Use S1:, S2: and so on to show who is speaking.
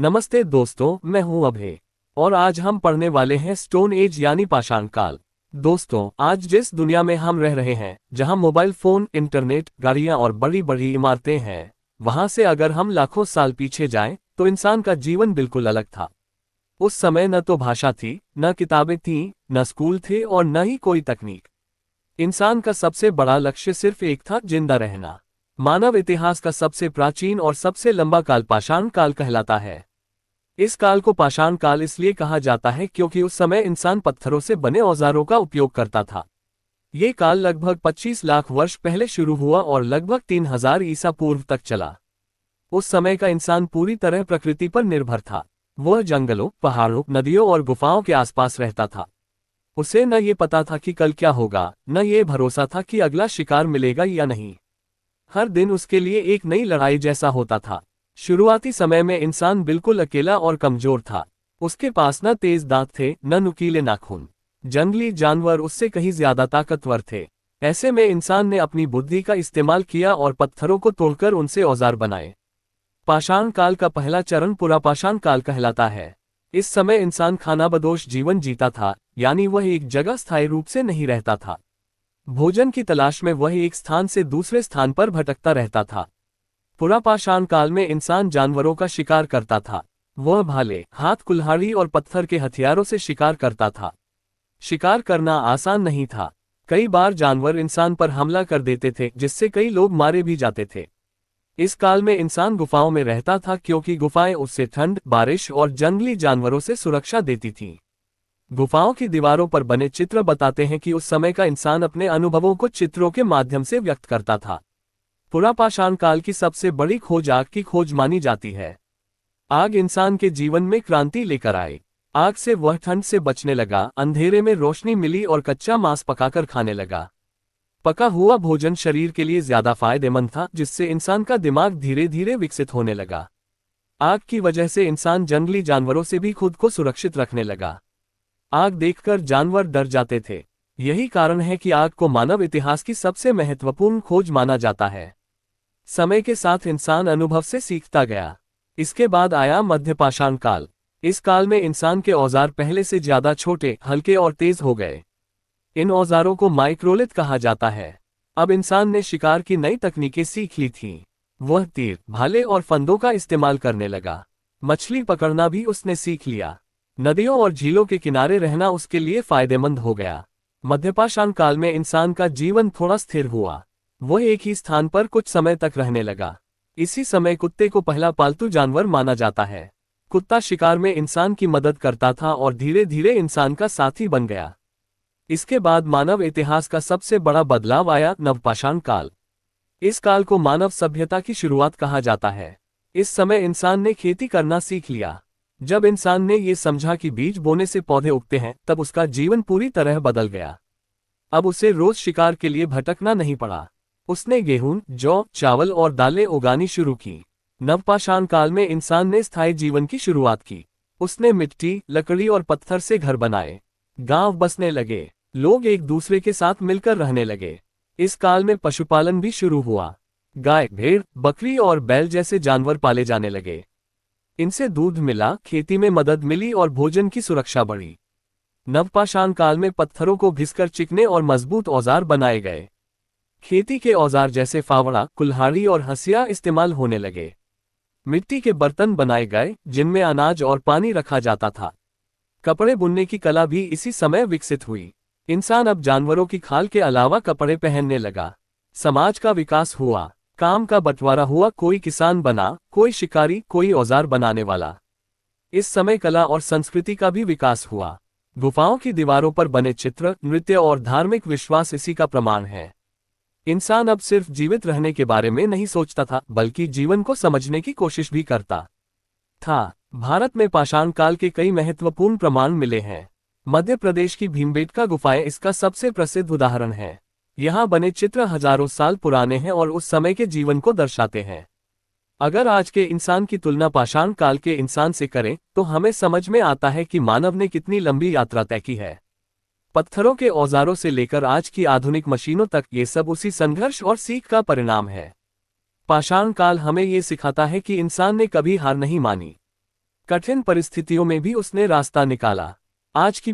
S1: नमस्ते दोस्तों, मैं हूं अभय और आज हम पढ़ने वाले हैं स्टोन एज यानी पाषाण काल। दोस्तों, आज जिस दुनिया में हम रह रहे हैं, जहां मोबाइल फोन, इंटरनेट, गाड़ियां और बड़ी बड़ी इमारतें हैं, वहां से अगर हम लाखों साल पीछे जाएं, तो इंसान का जीवन बिल्कुल अलग था। उस समय न तो भाषा थी, न किताबें थीं, न स्कूल थे और न ही कोई तकनीक। इंसान का सबसे बड़ा लक्ष्य सिर्फ एक था, जिंदा रहना। मानव इतिहास का सबसे प्राचीन और सबसे लंबा काल पाषाण काल कहलाता है। इस काल को पाषाण काल इसलिए कहा जाता है क्योंकि उस समय इंसान पत्थरों से बने औजारों का उपयोग करता था। ये काल लगभग 25 लाख वर्ष पहले शुरू हुआ और लगभग 3000 ईसा पूर्व तक चला। उस समय का इंसान पूरी तरह प्रकृति पर निर्भर था। वह जंगलों, पहाड़ों, नदियों और गुफाओं के आसपास रहता था। उसे न ये पता था कि कल क्या होगा, न ये भरोसा था कि अगला शिकार मिलेगा या नहीं। हर दिन उसके लिए एक नई लड़ाई जैसा होता था। शुरुआती समय में इंसान बिल्कुल अकेला और कमजोर था। उसके पास न तेज दांत थे, न नुकीले नाखून। जंगली जानवर उससे कहीं ज्यादा ताकतवर थे। ऐसे में इंसान ने अपनी बुद्धि का इस्तेमाल किया और पत्थरों को तोड़कर उनसे औजार बनाए। पाषाण काल का पहला चरण पुरापाषाण काल कहलाता है। इस समय इंसान खानाबदोश जीवन जीता था, यानी वह एक जगह स्थायी रूप से नहीं रहता था। भोजन की तलाश में वह एक स्थान से दूसरे स्थान पर भटकता रहता था। पुरापाषाण काल में इंसान जानवरों का शिकार करता था। वह भाले, हाथ कुल्हाड़ी और पत्थर के हथियारों से शिकार करता था। शिकार करना आसान नहीं था। कई बार जानवर इंसान पर हमला कर देते थे, जिससे कई लोग मारे भी जाते थे। इस काल में इंसान गुफाओं में रहता था क्योंकि गुफाएं उससे ठंड, बारिश और जंगली जानवरों से सुरक्षा देती थीं। गुफाओं की दीवारों पर बने चित्र बताते हैं कि उस समय का इंसान अपने अनुभवों को चित्रों के माध्यम से व्यक्त करता था। पुरापाषाण काल की सबसे बड़ी खोज आग की खोज मानी जाती है। आग इंसान के जीवन में क्रांति लेकर आई। आग से वह ठंड से बचने लगा, अंधेरे में रोशनी मिली और कच्चा मांस पकाकर खाने लगा। पका हुआ भोजन शरीर के लिए ज्यादा फायदेमंद था, जिससे इंसान का दिमाग धीरे धीरे विकसित होने लगा। आग की वजह से इंसान जंगली जानवरों से भी खुद को सुरक्षित रखने लगा। आग देखकर जानवर डर जाते थे। यही कारण है कि आग को मानव इतिहास की सबसे महत्वपूर्ण खोज माना जाता है। समय के साथ इंसान अनुभव से सीखता गया। इसके बाद आया मध्यपाषाण काल। इस काल में इंसान के औजार पहले से ज्यादा छोटे, हल्के और तेज हो गए। इन औजारों को माइक्रोलिथ कहा जाता है। अब इंसान ने शिकार की नई तकनीकें सीख ली थीं। वह तीर, भाले और फंदों का इस्तेमाल करने लगा। मछली पकड़ना भी उसने सीख लिया। नदियों और झीलों के किनारे रहना उसके लिए फायदेमंद हो गया। मध्यपाषाण काल में इंसान का जीवन थोड़ा स्थिर हुआ। वह एक ही स्थान पर कुछ समय तक रहने लगा। इसी समय कुत्ते को पहला पालतू जानवर माना जाता है। कुत्ता शिकार में इंसान की मदद करता था और धीरे धीरे इंसान का साथी बन गया। इसके बाद मानव इतिहास का सबसे बड़ा बदलाव आया, नवपाषाण काल। इस काल को मानव सभ्यता की शुरुआत कहा जाता है। इस समय इंसान ने खेती करना सीख लिया। जब इंसान ने ये समझा कि बीज बोने से पौधे उगते हैं, तब उसका जीवन पूरी तरह बदल गया। अब उसे रोज शिकार के लिए भटकना नहीं पड़ा। उसने गेहूं, जौ, चावल और दालें उगानी शुरू की। नवपाषाण काल में इंसान ने स्थायी जीवन की शुरुआत की। उसने मिट्टी, लकड़ी और पत्थर से घर बनाए। गांव बसने लगे। लोग एक दूसरे के साथ मिलकर रहने लगे। इस काल में पशुपालन भी शुरू हुआ। गाय, भेड़, बकरी और बैल जैसे जानवर पाले जाने लगे। इनसे दूध मिला, खेती में मदद मिली और भोजन की सुरक्षा बढ़ी। नवपाषाण काल में पत्थरों को घिसकर चिकने और मजबूत औजार बनाए गए। खेती के औजार जैसे फावड़ा, कुल्हाड़ी और हंसिया इस्तेमाल होने लगे। मिट्टी के बर्तन बनाए गए, जिनमें अनाज और पानी रखा जाता था। कपड़े बुनने की कला भी इसी समय विकसित हुई। इंसान अब जानवरों की खाल के अलावा कपड़े पहनने लगा। समाज का विकास हुआ। काम का बंटवारा हुआ, कोई किसान बना, कोई शिकारी, कोई औजार बनाने वाला। इस समय कला और संस्कृति का भी विकास हुआ। गुफाओं की दीवारों पर बने चित्र, नृत्य और धार्मिक विश्वास इसी का प्रमाण है। इंसान अब सिर्फ जीवित रहने के बारे में नहीं सोचता था, बल्कि जीवन को समझने की कोशिश भी करता था। भारत में पाषाण काल के कई महत्वपूर्ण प्रमाण मिले हैं। मध्य प्रदेश की भीमबेटका गुफाएं इसका सबसे प्रसिद्ध उदाहरण है। यहाँ बने चित्र हजारों साल पुराने हैं और उस समय के जीवन को दर्शाते हैं। अगर आज के इंसान की तुलना पाषाण काल के इंसान से करें, तो हमें समझ में आता है कि मानव ने कितनी लंबी यात्रा तय की है। पत्थरों के औजारों से लेकर आज की आधुनिक मशीनों तक, ये सब उसी संघर्ष और सीख का परिणाम है। पाषाण काल हमें ये सिखाता है कि इंसान ने कभी हार नहीं मानी। कठिन परिस्थितियों में भी उसने रास्ता निकाला। आज की